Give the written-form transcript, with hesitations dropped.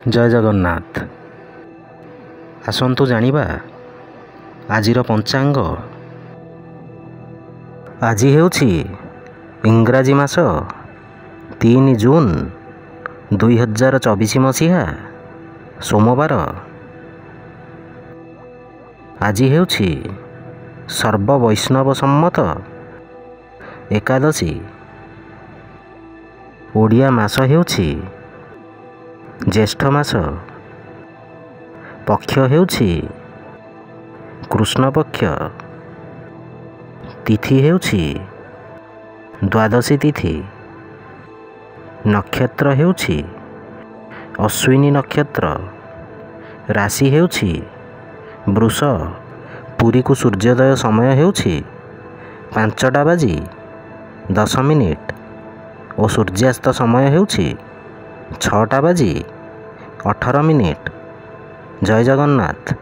जय जगन्नाथ। आसंतु जानिबा आजिर पंचांग। आज हेउछि इंग्राजी मास 3 जून 2024 मसीहा सोमवार। आज हेउछि सर्ववैष्णव सम्मत एकादशी। ओडिया मास हेउछि ज्येष्ठ मास। पक्ष हेउछि कृष्ण पक्ष। तिथि हेउछि द्वादशी तिथि। नक्षत्र हेउछि अश्विनी नक्षत्र। राशि हेउछि वृष। पुरी को सूर्योदय समय हेउछि 5:10 और सूर्यास्त समय हेउछि 6:18। जय जगन्नाथ।